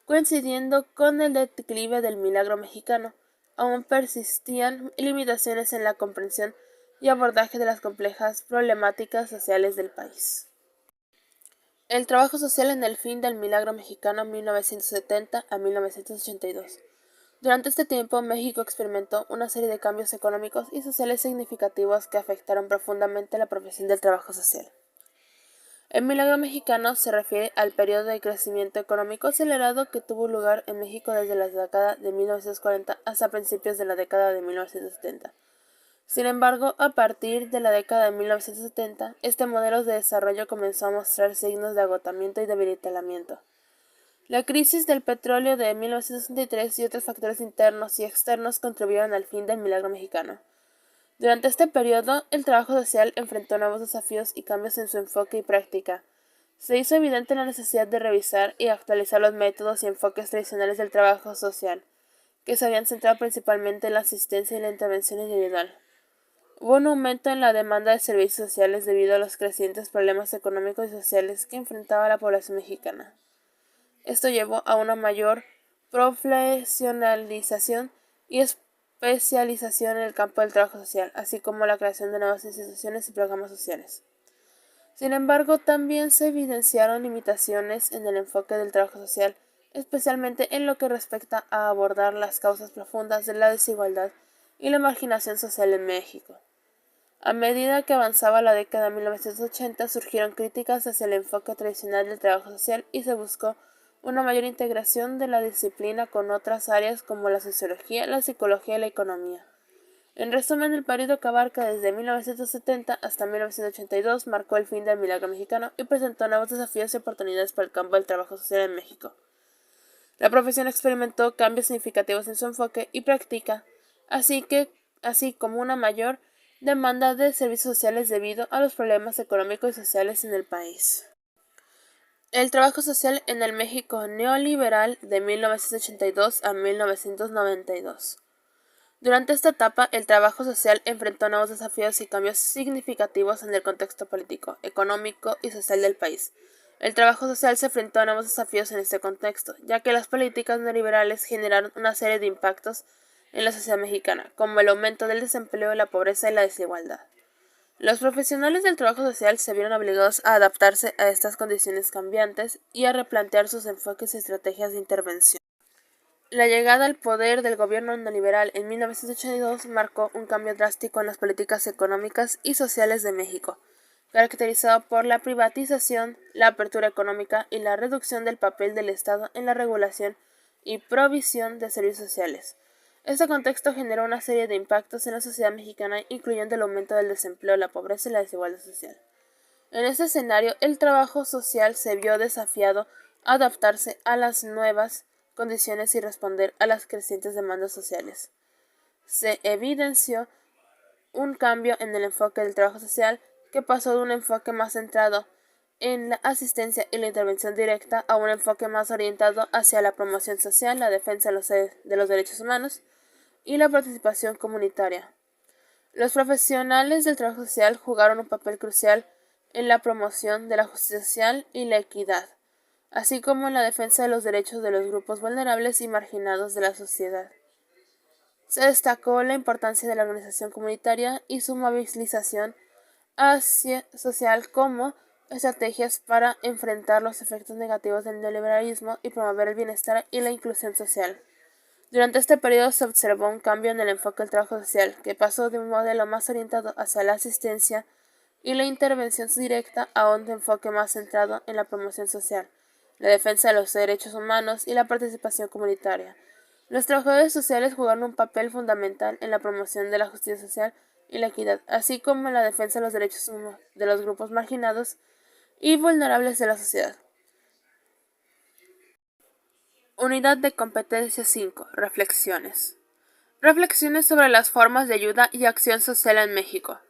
coincidiendo con el declive del milagro mexicano. Aún persistían limitaciones en la comprensión y abordaje de las complejas problemáticas sociales del país. El trabajo social en el fin del milagro mexicano 1970 a 1982. Durante este tiempo, México experimentó una serie de cambios económicos y sociales significativos que afectaron profundamente la profesión del trabajo social. El milagro mexicano se refiere al periodo de crecimiento económico acelerado que tuvo lugar en México desde la década de 1940 hasta principios de la década de 1970. Sin embargo, a partir de la década de 1970, este modelo de desarrollo comenzó a mostrar signos de agotamiento y debilitamiento. La crisis del petróleo de 1963 y otros factores internos y externos contribuyeron al fin del milagro mexicano. Durante este periodo, el trabajo social enfrentó nuevos desafíos y cambios en su enfoque y práctica. Se hizo evidente la necesidad de revisar y actualizar los métodos y enfoques tradicionales del trabajo social, que se habían centrado principalmente en la asistencia y la intervención individual. Hubo un aumento en la demanda de servicios sociales debido a los crecientes problemas económicos y sociales que enfrentaba la población mexicana. Esto llevó a una mayor profesionalización y especialización en el campo del trabajo social, así como la creación de nuevas instituciones y programas sociales. Sin embargo, también se evidenciaron limitaciones en el enfoque del trabajo social, especialmente en lo que respecta a abordar las causas profundas de la desigualdad y la marginación social en México. A medida que avanzaba la década de 1980, surgieron críticas hacia el enfoque tradicional del trabajo social y se buscó una mayor integración de la disciplina con otras áreas como la sociología, la psicología y la economía. En resumen, el periodo que abarca desde 1970 hasta 1982 marcó el fin del milagro mexicano y presentó nuevos desafíos y oportunidades para el campo del trabajo social en México. La profesión experimentó cambios significativos en su enfoque y práctica, así como una mayor demanda de servicios sociales debido a los problemas económicos y sociales en el país. El trabajo social en el México neoliberal de 1982 a 1992. Durante esta etapa, el trabajo social enfrentó nuevos desafíos y cambios significativos en el contexto político, económico y social del país. El trabajo social se enfrentó a nuevos desafíos en este contexto, ya que las políticas neoliberales generaron una serie de impactos en la sociedad mexicana, como el aumento del desempleo, la pobreza y la desigualdad. Los profesionales del trabajo social se vieron obligados a adaptarse a estas condiciones cambiantes y a replantear sus enfoques y estrategias de intervención. La llegada al poder del gobierno neoliberal en 1982 marcó un cambio drástico en las políticas económicas y sociales de México, caracterizado por la privatización, la apertura económica y la reducción del papel del Estado en la regulación y provisión de servicios sociales. Este contexto generó una serie de impactos en la sociedad mexicana, incluyendo el aumento del desempleo, la pobreza y la desigualdad social. En este escenario, el trabajo social se vio desafiado a adaptarse a las nuevas condiciones y responder a las crecientes demandas sociales. Se evidenció un cambio en el enfoque del trabajo social que pasó de un enfoque más centrado en la asistencia y la intervención directa a un enfoque más orientado hacia la promoción social, la defensa de los derechos humanos y la participación comunitaria. Los profesionales del trabajo social jugaron un papel crucial en la promoción de la justicia social y la equidad, así como en la defensa de los derechos de los grupos vulnerables y marginados de la sociedad. Se destacó la importancia de la organización comunitaria y su movilización social como estrategias para enfrentar los efectos negativos del neoliberalismo y promover el bienestar y la inclusión social. Durante este periodo se observó un cambio en el enfoque del trabajo social, que pasó de un modelo más orientado hacia la asistencia y la intervención directa a un enfoque más centrado en la promoción social, la defensa de los derechos humanos y la participación comunitaria. Los trabajadores sociales jugaron un papel fundamental en la promoción de la justicia social y la equidad, así como en la defensa de los derechos de los grupos marginados y vulnerables de la sociedad. Unidad de competencia 5. Reflexiones. Reflexiones sobre las formas de ayuda y acción social en México.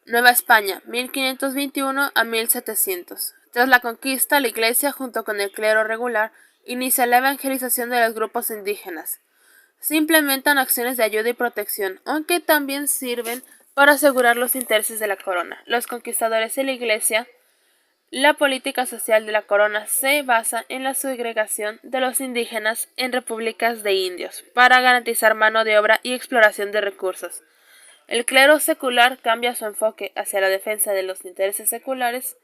Nueva España, 1521 a 1700. Tras la conquista, la Iglesia, junto con el clero regular, inicia la evangelización de los grupos indígenas. Se implementan acciones de ayuda y protección, aunque también sirven para asegurar los intereses de la corona. Los conquistadores y la Iglesia. La política social de la corona se basa en la segregación de los indígenas en repúblicas de indios para garantizar mano de obra y exploración de recursos. El clero secular cambia su enfoque hacia la defensa de los intereses seculares,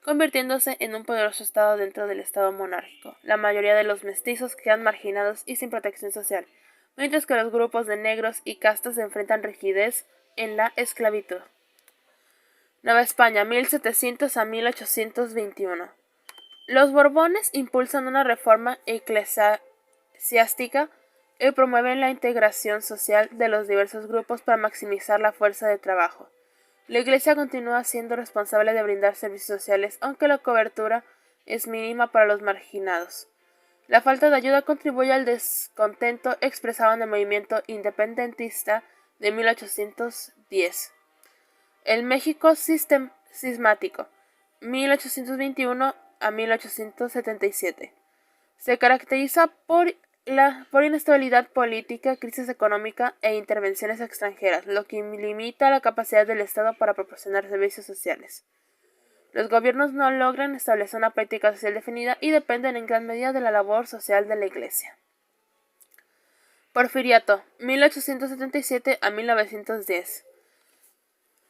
convirtiéndose en un poderoso estado dentro del estado monárquico. La mayoría de los mestizos quedan marginados y sin protección social, mientras que los grupos de negros y castas enfrentan rigidez en la esclavitud. Nueva España, 1700 a 1821. Los Borbones impulsan una reforma eclesiástica y promueven la integración social de los diversos grupos para maximizar la fuerza de trabajo. La Iglesia continúa siendo responsable de brindar servicios sociales, aunque la cobertura es mínima para los marginados. La falta de ayuda contribuye al descontento expresado en el movimiento independentista de 1810. El México cismático, 1821 a 1877. Se caracteriza por inestabilidad política, crisis económica e intervenciones extranjeras, lo que limita la capacidad del Estado para proporcionar servicios sociales. Los gobiernos no logran establecer una política social definida y dependen en gran medida de la labor social de la Iglesia. Porfiriato, 1877 a 1910.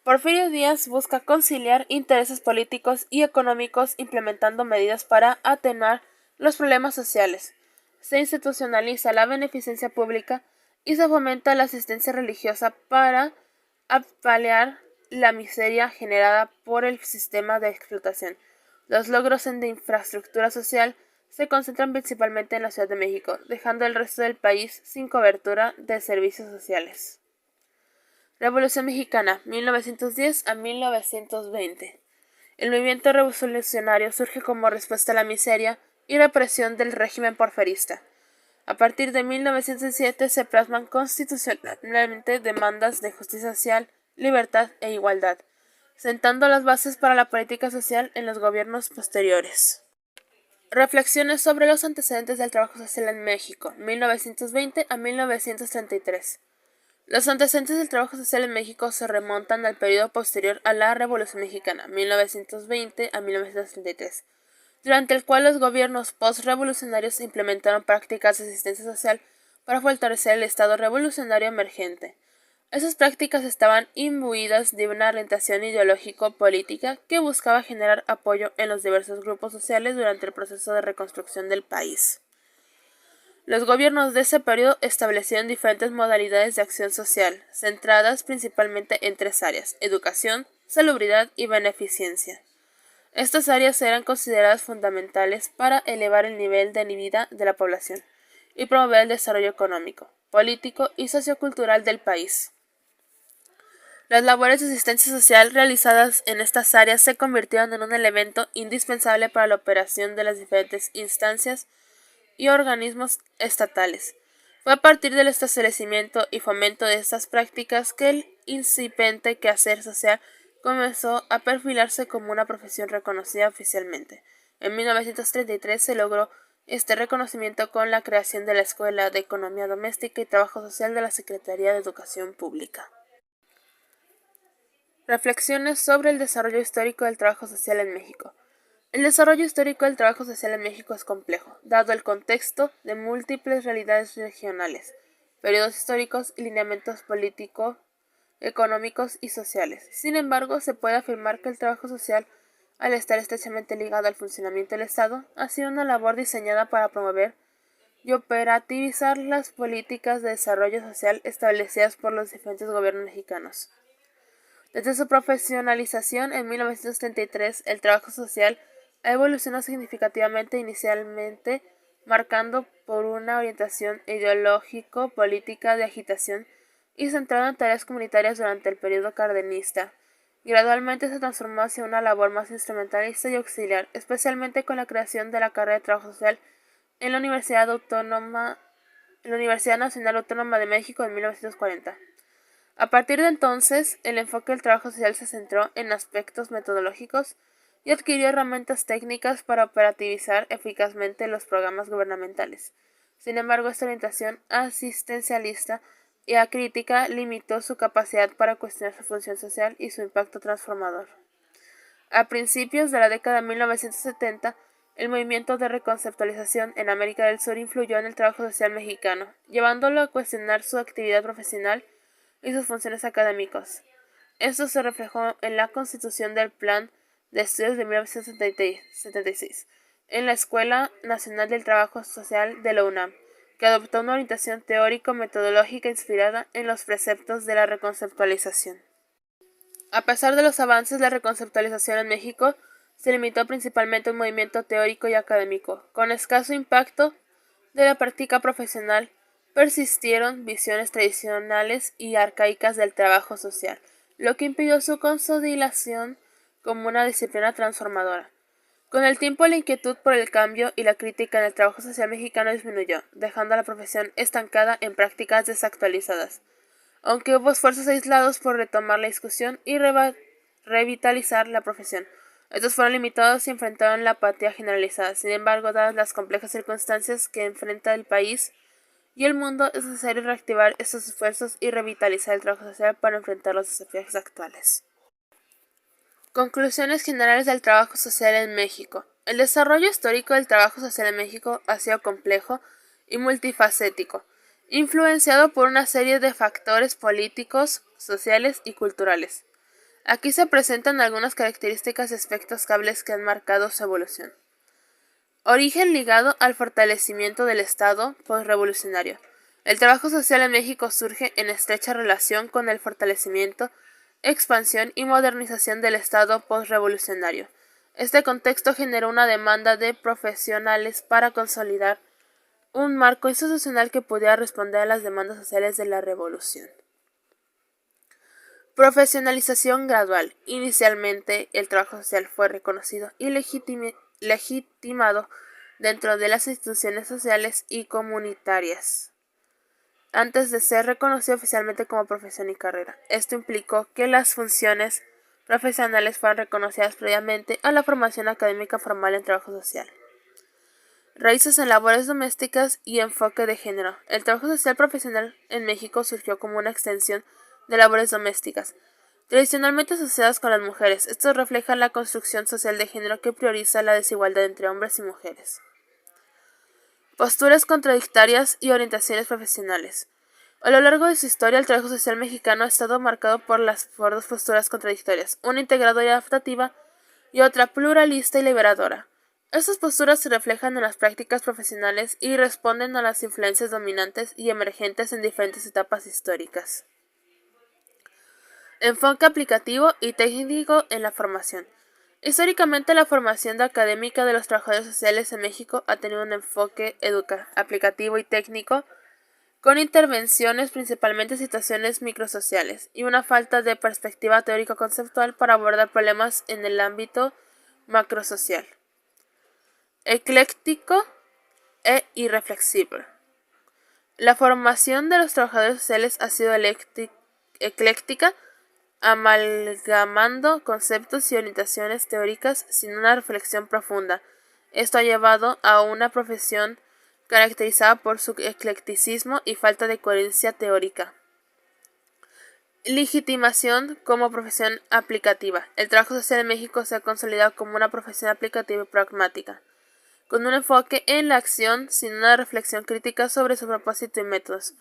Porfirio Díaz busca conciliar intereses políticos y económicos implementando medidas para atenuar los problemas sociales. Se institucionaliza la beneficencia pública y se fomenta la asistencia religiosa para paliar la miseria generada por el sistema de explotación. Los logros de infraestructura social se concentran principalmente en la Ciudad de México, dejando el resto del país sin cobertura de servicios sociales. Revolución Mexicana, 1910 a 1920. El movimiento revolucionario surge como respuesta a la miseria y represión del régimen porfirista. A partir de 1907 se plasman constitucionalmente demandas de justicia social, libertad e igualdad, sentando las bases para la política social en los gobiernos posteriores. Reflexiones sobre los antecedentes del trabajo social en México, 1920 a 1933. Los antecedentes del trabajo social en México se remontan al periodo posterior a la Revolución Mexicana, 1920 a 1933, durante el cual los gobiernos post-revolucionarios implementaron prácticas de asistencia social para fortalecer el Estado revolucionario emergente. Esas prácticas estaban imbuidas de una orientación ideológico-política que buscaba generar apoyo en los diversos grupos sociales durante el proceso de reconstrucción del país. Los gobiernos de ese periodo establecieron diferentes modalidades de acción social, centradas principalmente en tres áreas: educación, salubridad y beneficencia. Estas áreas eran consideradas fundamentales para elevar el nivel de vida de la población y promover el desarrollo económico, político y sociocultural del país. Las labores de asistencia social realizadas en estas áreas se convirtieron en un elemento indispensable para la operación de las diferentes instancias y organismos estatales. Fue a partir del establecimiento y fomento de estas prácticas que el incipiente quehacer social comenzó a perfilarse como una profesión reconocida oficialmente. En 1933 se logró este reconocimiento con la creación de la Escuela de Economía Doméstica y Trabajo Social de la Secretaría de Educación Pública. Reflexiones sobre el desarrollo histórico del trabajo social en México. El desarrollo histórico del trabajo social en México es complejo, dado el contexto de múltiples realidades regionales, periodos históricos y lineamientos políticos, económicos y sociales. Sin embargo, se puede afirmar que el trabajo social, al estar estrechamente ligado al funcionamiento del Estado, ha sido una labor diseñada para promover y operativizar las políticas de desarrollo social establecidas por los diferentes gobiernos mexicanos. Desde su profesionalización en 1933, el trabajo social ha evolucionado significativamente, inicialmente marcando por una orientación ideológico-política de agitación y centrado en tareas comunitarias durante el periodo cardenista. Gradualmente se transformó hacia una labor más instrumentalista y auxiliar, especialmente con la creación de la carrera de Trabajo Social en la Universidad Nacional Autónoma de México en 1940. A partir de entonces, el enfoque del trabajo social se centró en aspectos metodológicos y adquirió herramientas técnicas para operativizar eficazmente los programas gubernamentales. Sin embargo, esta orientación asistencialista y acrítica limitó su capacidad para cuestionar su función social y su impacto transformador. A principios de la década de 1970, el movimiento de reconceptualización en América del Sur influyó en el trabajo social mexicano, llevándolo a cuestionar su actividad profesional y sus funciones académicas. Esto se reflejó en la constitución del Plan de Estudios de 1976 en la Escuela Nacional del Trabajo Social de la UNAM, que adoptó una orientación teórico-metodológica inspirada en los preceptos de la reconceptualización. A pesar de los avances, la reconceptualización en México se limitó principalmente a un movimiento teórico y académico, con escaso impacto de la práctica profesional. Persistieron visiones tradicionales y arcaicas del trabajo social, lo que impidió su consolidación como una disciplina transformadora. Con el tiempo, la inquietud por el cambio y la crítica en el trabajo social mexicano disminuyó, dejando a la profesión estancada en prácticas desactualizadas, aunque hubo esfuerzos aislados por retomar la discusión y revitalizar la profesión. Estos fueron limitados y enfrentaron la apatía generalizada. Sin embargo, dadas las complejas circunstancias que enfrenta el país y el mundo, es necesario reactivar estos esfuerzos y revitalizar el trabajo social para enfrentar los desafíos actuales. Conclusiones generales del trabajo social en México. El desarrollo histórico del trabajo social en México ha sido complejo y multifacético, influenciado por una serie de factores políticos, sociales y culturales. Aquí se presentan algunas características y aspectos claves que han marcado su evolución. Origen ligado al fortalecimiento del Estado postrevolucionario. El trabajo social en México surge en estrecha relación con el fortalecimiento, expansión y modernización del Estado postrevolucionario. Este contexto generó una demanda de profesionales para consolidar un marco institucional que pudiera responder a las demandas sociales de la revolución. Profesionalización gradual. Inicialmente, el trabajo social fue reconocido y legitimado dentro de las instituciones sociales y comunitarias, antes de ser reconocido oficialmente como profesión y carrera. Esto implicó que las funciones profesionales fueran reconocidas previamente a la formación académica formal en trabajo social. Raíces en labores domésticas y enfoque de género. El trabajo social profesional en México surgió como una extensión de labores domésticas, tradicionalmente asociadas con las mujeres. Esto refleja la construcción social de género que prioriza la desigualdad entre hombres y mujeres. Posturas contradictorias y orientaciones profesionales. A lo largo de su historia, el trabajo social mexicano ha estado marcado por dos posturas contradictorias, una integradora y adaptativa y otra pluralista y liberadora. Estas posturas se reflejan en las prácticas profesionales y responden a las influencias dominantes y emergentes en diferentes etapas históricas. Enfoque aplicativo y técnico en la formación. Históricamente, la formación académica de los trabajadores sociales en México ha tenido un enfoque aplicativo y técnico, con intervenciones principalmente en situaciones microsociales y una falta de perspectiva teórico-conceptual para abordar problemas en el ámbito macrosocial. Ecléctico e irreflexible. La formación de los trabajadores sociales ha sido ecléctica, amalgamando conceptos y orientaciones teóricas sin una reflexión profunda. Esto ha llevado a una profesión caracterizada por su eclecticismo y falta de coherencia teórica. Legitimación como profesión aplicativa. El trabajo social en México se ha consolidado como una profesión aplicativa y pragmática, con un enfoque en la acción sin una reflexión crítica sobre su propósito y métodos.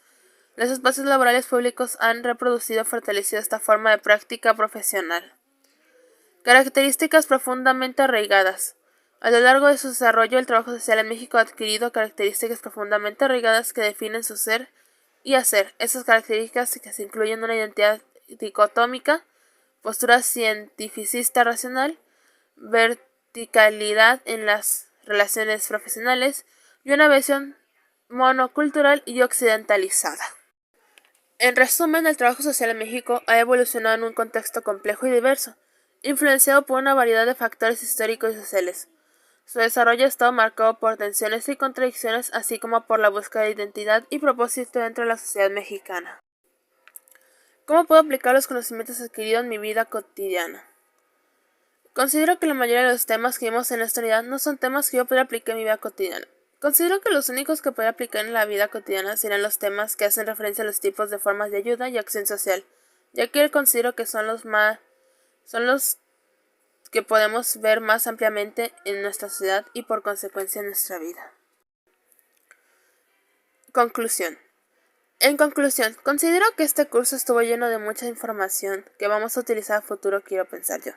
Los espacios laborales públicos han reproducido y fortalecido esta forma de práctica profesional. Características profundamente arraigadas. A lo largo de su desarrollo, el trabajo social en México ha adquirido características profundamente arraigadas que definen su ser y hacer. Estas características que se incluyen en una identidad dicotómica, postura cientificista racional, verticalidad en las relaciones profesionales, y una visión monocultural y occidentalizada. En resumen, el trabajo social en México ha evolucionado en un contexto complejo y diverso, influenciado por una variedad de factores históricos y sociales. Su desarrollo ha estado marcado por tensiones y contradicciones, así como por la búsqueda de identidad y propósito dentro de la sociedad mexicana. ¿Cómo puedo aplicar los conocimientos adquiridos en mi vida cotidiana? Considero que la mayoría de los temas que vimos en esta unidad no son temas que yo pueda aplicar en mi vida cotidiana. Considero que los únicos que puedo aplicar en la vida cotidiana serán los temas que hacen referencia a los tipos de formas de ayuda y acción social, ya que considero que son los que podemos ver más ampliamente en nuestra sociedad y por consecuencia en nuestra vida. Conclusión. En conclusión, considero que este curso estuvo lleno de mucha información que vamos a utilizar a futuro, quiero pensar yo.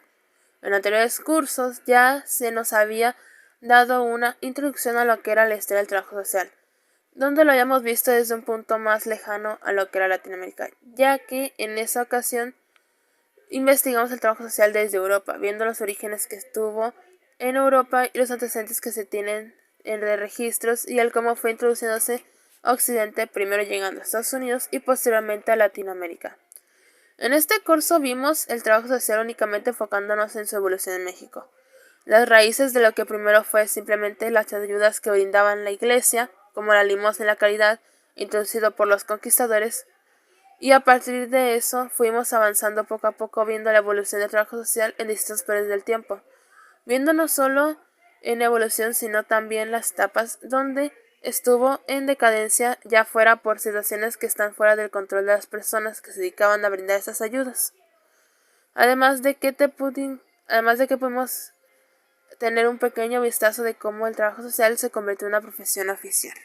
En anteriores cursos ya se nos había dado una introducción a lo que era la historia del trabajo social, donde lo habíamos visto desde un punto más lejano a lo que era Latinoamérica, ya que en esa ocasión investigamos el trabajo social desde Europa, viendo los orígenes que estuvo en Europa y los antecedentes que se tienen en registros y el cómo fue introduciéndose a Occidente, primero llegando a Estados Unidos y posteriormente a Latinoamérica. En este curso vimos el trabajo social únicamente enfocándonos en su evolución en México, las raíces de lo que primero fue simplemente las ayudas que brindaban la iglesia, como la limosna y la caridad, introducido por los conquistadores, y a partir de eso fuimos avanzando poco a poco viendo la evolución del trabajo social en distintos periodos del tiempo, viendo no solo en evolución sino también las etapas donde estuvo en decadencia, ya fuera por situaciones que están fuera del control de las personas que se dedicaban a brindar estas ayudas. Además de que pudimos tener un pequeño vistazo de cómo el trabajo social se convirtió en una profesión oficial.